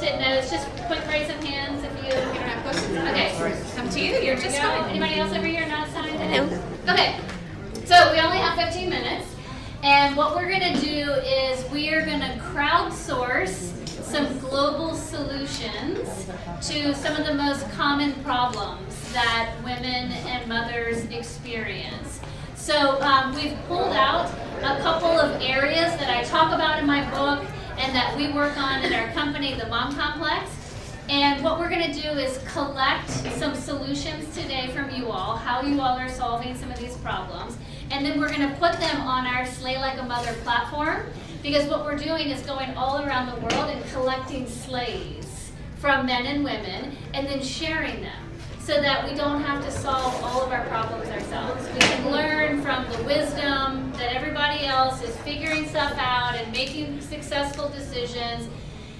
Post-it notes. Just quick raise of hands if you don't have Post-it notes. Okay. Come to you. You're just fine. Anybody else over here not signed in? No. Okay. So we only have 15 minutes. And what we're going to do is we are going to crowdsource some global solutions to some of the most common problems that women and mothers experience. So we've pulled out a couple of areas that I talk about in my book and that we work on in our company, the Mom Complex. And what we're going to do is collect some solutions today from you all, how you all are solving some of these problems. And then we're going to put them on our Slay Like a Mother platform, because what we're doing is going all around the world and collecting slays from men and women and then sharing them so that we don't have to solve all of our problems ourselves. We can learn from the wisdom that everybody else is figuring stuff out and making successful decisions.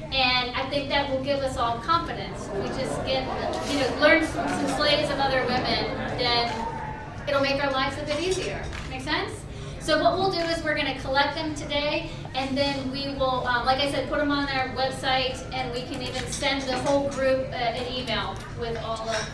And I think that will give us all confidence. We just get, learn from some slays of other women, then it'll make our lives a bit easier. Make sense? So what we'll do is we're going to collect them today, and then we will, like I said, put them on our website, and we can even send the whole group an email with all of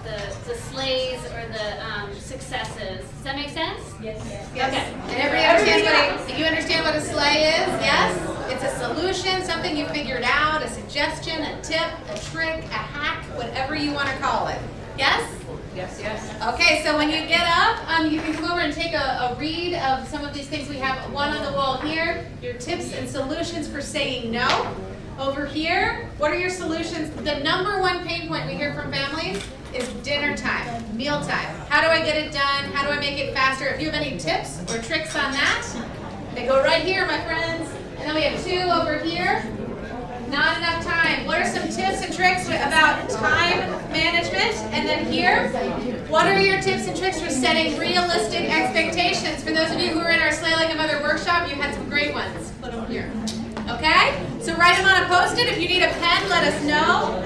the slays or the successes. Does that make sense? Yes. Okay. And everybody understand what a slay is? Yes? It's a solution, something you figured out, a suggestion, a tip, a trick, a hack, whatever you want to call it. Yes? Yes. Okay, so when you get up, you can come over and take a read of some of these things. We have one on the wall here, your tips and solutions for saying no. Over here, what are your solutions? The number one pain point we hear from families is dinner time, meal time. How do I get it done? How do I make it faster? If you have any tips or tricks on that, they go right here, my friends. And then we have two over here. Not enough time. What are some tips and tricks about time management? And then here, what are your tips and tricks for setting realistic expectations? For those of you who are in our Slay Like a Mother workshop, you had some great ones. Put them here. Okay? So write them on a Post-it. If you need a pen, let us know.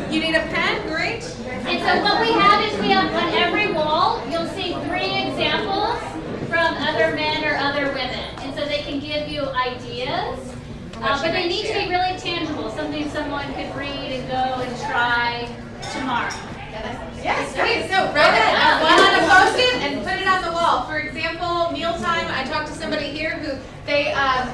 You need a pen? Great. And so what we have is we have on every wall, you'll see 3 examples from other men or other women. And so they can give you ideas. But they need to be really tangible, something someone could read and go and try tomorrow. Yes, great. So write it one on a Post-it and put it on the wall. For example, mealtime. I talked to somebody here who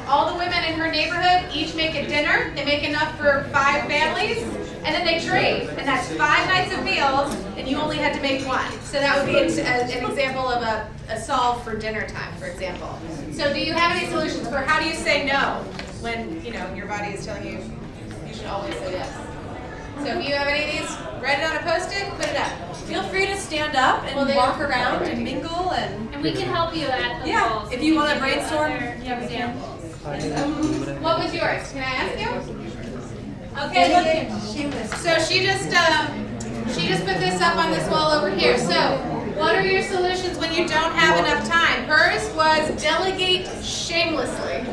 all the women in her neighborhood each make a dinner. They make enough for 5 families, and then they trade. And that's 5 nights of meals, and you only had to make one. So that would be an example of a solve for dinner time, for example. So do you have any solutions for how do you say no when your body is telling you you should always say yes? So if you have any of these, write it on a Post-it, put it up. Feel free to stand up and walk around and mingle and we can help you at the walls. If you want to brainstorm examples. What was yours? Can I ask you? Okay. So she just put this up on this wall over here. So what are your solutions when you don't have enough time? Hers was delegate shamelessly.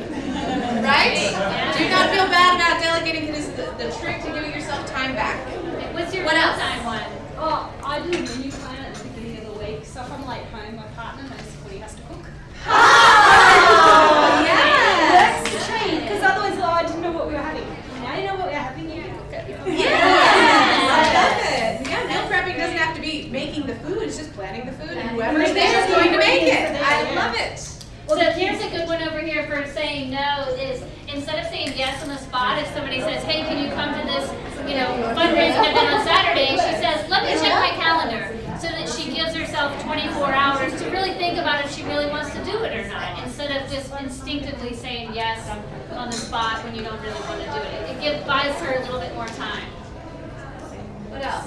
Right? Do not feel bad about delegating. It is the trick to giving yourself time back. What's your What else? time one? Oh, I do a menu plan at the beginning of the week, so if I'm late home, my partner knows what he has to cook. Oh, yes! That's the chain, because otherwise I didn't know what we were having. Now you know what we're having, you can cook it. Yes! I love it. Yeah, meal prepping doesn't have to be making the food, it's just planning the food, and whoever's there is going to make it. I love it. So here's a good one over here for saying no is instead of saying yes on the spot, if somebody says, hey, can you come to this, fundraising event on Saturday, she says, let me check my calendar, so that she gives herself 24 hours to really think about if she really wants to do it or not, instead of just instinctively saying yes on the spot when you don't really want to do it. It buys her a little bit more time. What else?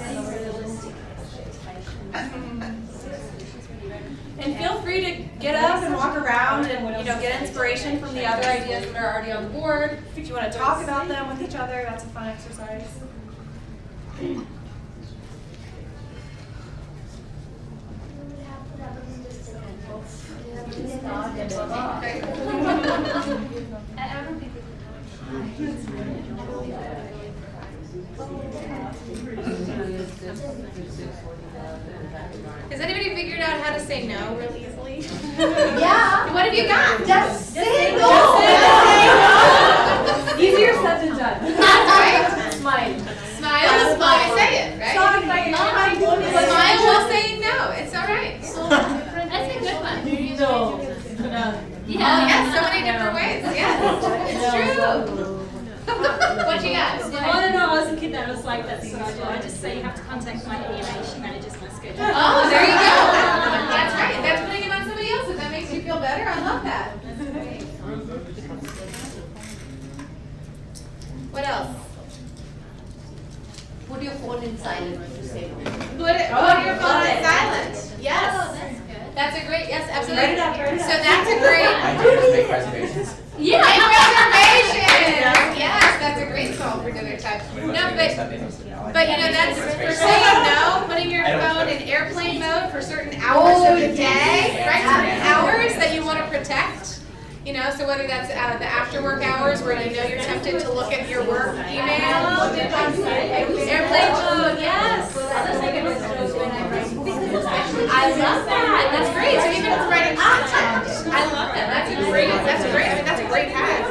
And feel free to get up and walk around and get inspiration from the other ideas that are already on the board. If you want to talk about them with each other, that's a fun exercise. Has anybody figured out how to say no really easily? Yeah. What have you got? Just say no. Easier said than done. Right? That's my was like, that's what I do. I just say you have to contact my EMA. She manages my schedule. Oh, there you go. That's right. That's putting it on somebody else. If that makes you feel better, I love that. What else? Put your phone in silent to say no. Put your phone on silent. Yes. Oh, that's good. That's a great, yes, absolutely. Write it up, write it up. So that's a great. I do just make reservations. Yeah, reservations. Yes, that's a great song for dinner time. No, but you know, that's for saying no, putting your phone in airplane mode for certain hours of the day, right? Certain hours that you want to protect. You know, so whether that's the after work hours where you know you're tempted to look at your work email, airplane mode, yes. I love that. That's great. So even if it's writing content, I love that. That's a great. I mean, that's a great hack.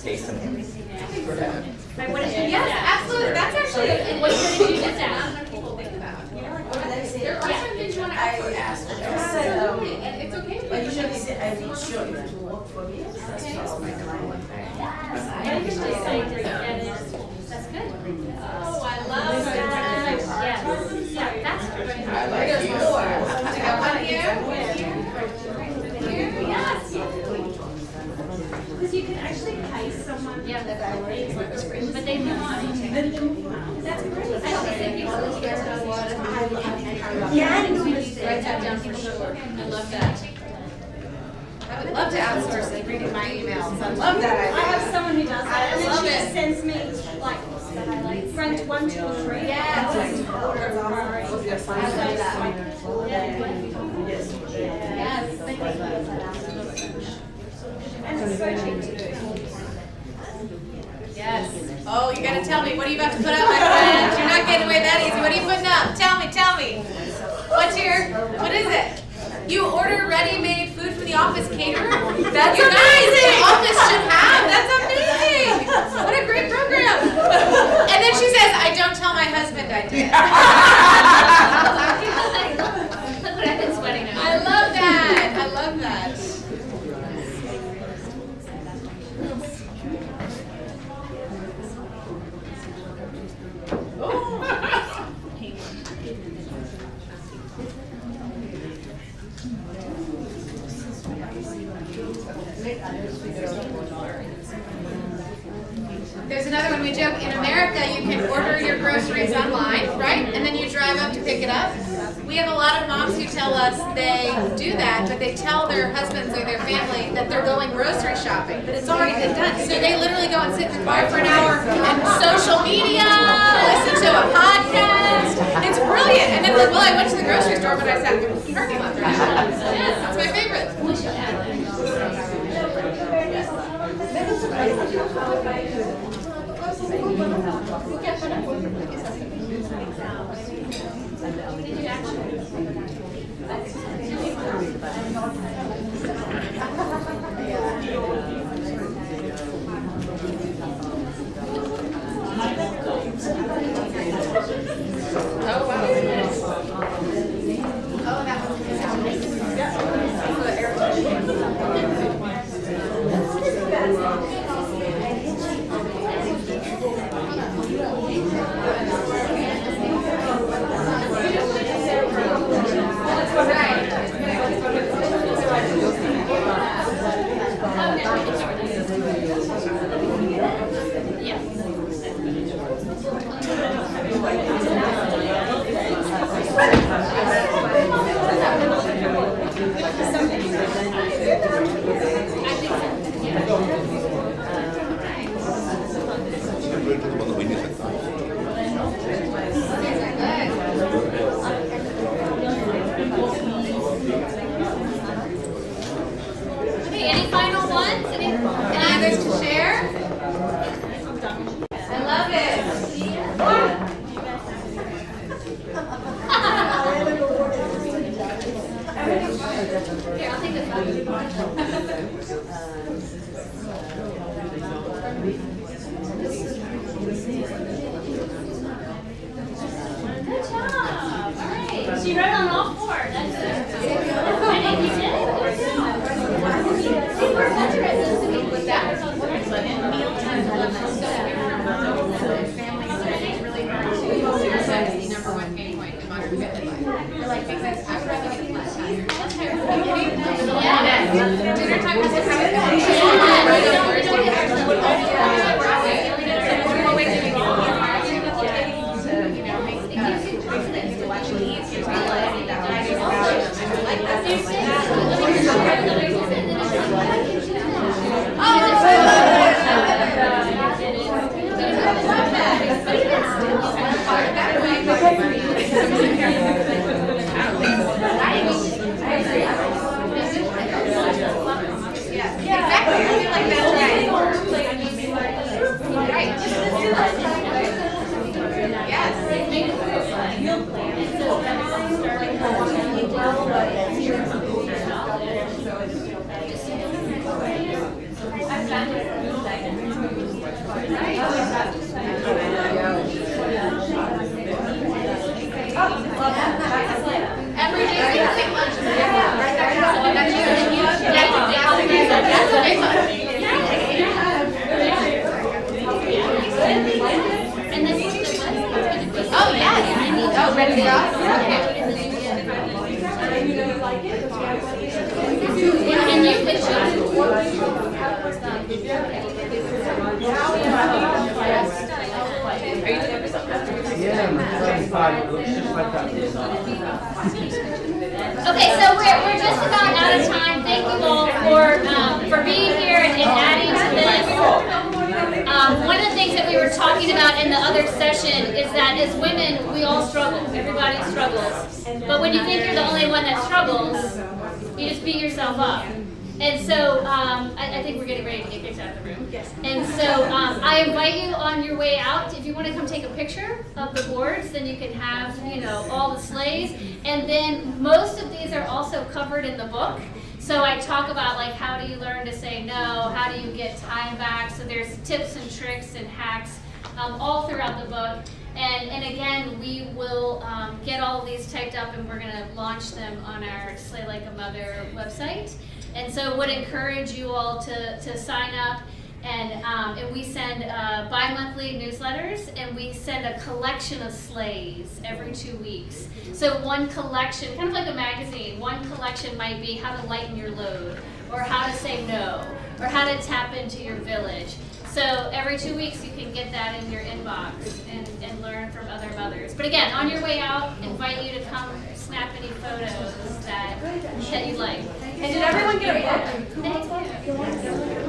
Taste them. Yes, absolutely. That's actually a What did you just not ask? enough people think about. There are Some things you want to ask. Absolutely, and it's okay. I usually say I make sure you to work for me. That's how my client. That's good. Oh, I love that. Yes. Yeah, that's good. I like There's you. more. I got one here. Yes. Because you can actually pay someone. Yeah, but they move on. That's great. I don't think people look at write that down for sure. I love that. I would love to outsource like reading my emails. I love that I idea. have someone who does that, and love then she it. just sends me like friend 1, 2, or 3. Yes. I love that. Yes. And it's so cheap to do. Yes. Oh, you gotta tell me. What are you about to put up, my friend? You're not getting away that easy. What are you putting up? Tell me. What is it? You order ready-made food from the office caterer? That's amazing! The office should have. That's amazing! What a great program! And then she says, I don't tell my husband I did. Look what I've been sweating over. I love that. I love that. There's another one we joke. In America, you can order your groceries online, right? And then you drive up to pick it up. We have a lot of moms who tell us they do that, but they tell their husbands or their family that they're going grocery shopping, but it's already been done. So they literally go and sit in the car for an hour and social media, listen to a podcast. It's brilliant. And then like, well, I went to the grocery store, but I sat in the parking lot. That's my favorite. Oh, wow. Oh, that Okay, any final ones? Any others to share? I love it. Here, I'll take this one. Good job. All right. She wrote on all four. That's good. And you did? Good job. See, we're better at this than we with that. And mealtime lunch is so different from family studies. Really hard to that's the number one pain point in modern family life. You're like, because I would rather get a flat tire. Yeah. Dinner time was a Okay, so we're just about out of time. Thank you all for being here and adding to this. One of the things that we were talking about in the other session is that as women, we all struggle. Everybody struggles. But when you think you're the only one that struggles, you just beat yourself up. And so I think we're getting ready to get kicked out of the room. And so I invite you on your way out, if you want to come take a picture of the boards, then you can have, all the sleighs. And then most of these are also covered in the book. So I talk about like how do you learn to say no, how do you get time back. So there's tips and tricks and hacks all throughout the book. And again, we will get all of these typed up and we're going to launch them on our Slay Like a Mother website. And so would encourage you all to sign up. And we send bi-monthly newsletters, and we send a collection of sleighs every 2 weeks. So one collection, kind of like a magazine, one collection might be how to lighten your load, or how to say no, or how to tap into your village. So every 2 weeks you can get that in your inbox and learn from other mothers. But again, on your way out, invite you to come snap any photos that you like. And did everyone get a book? Thank you.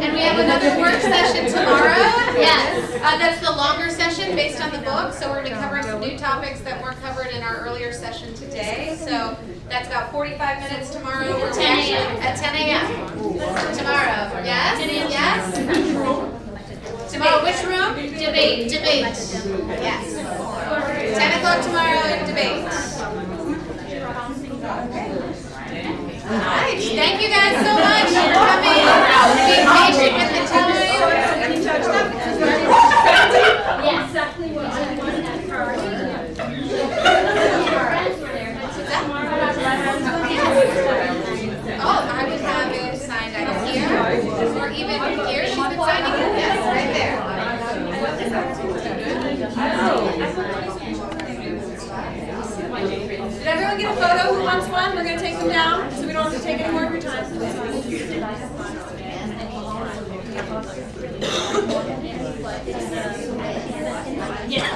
And we have another work session tomorrow. Yes. That's the longer session based on the book. So we're going to be covering some new topics that weren't covered in our earlier session today. So that's about 45 minutes tomorrow. We're 10 a.m. At 10 a.m. Tomorrow. Yes? 10 a.m. Yes? Tomorrow, which room? Debate. Debate. Yes. 10 o'clock tomorrow, debate. All right. Thank you guys so much for coming. Being patient with the time. Yes. Exactly what I wanted at first. Oh, I would have it signed either here or even here. She's been signing it. Yes, right there. Did everyone get a photo? Who wants one? We're going to take them down so we don't have to take any more of your time. Yeah.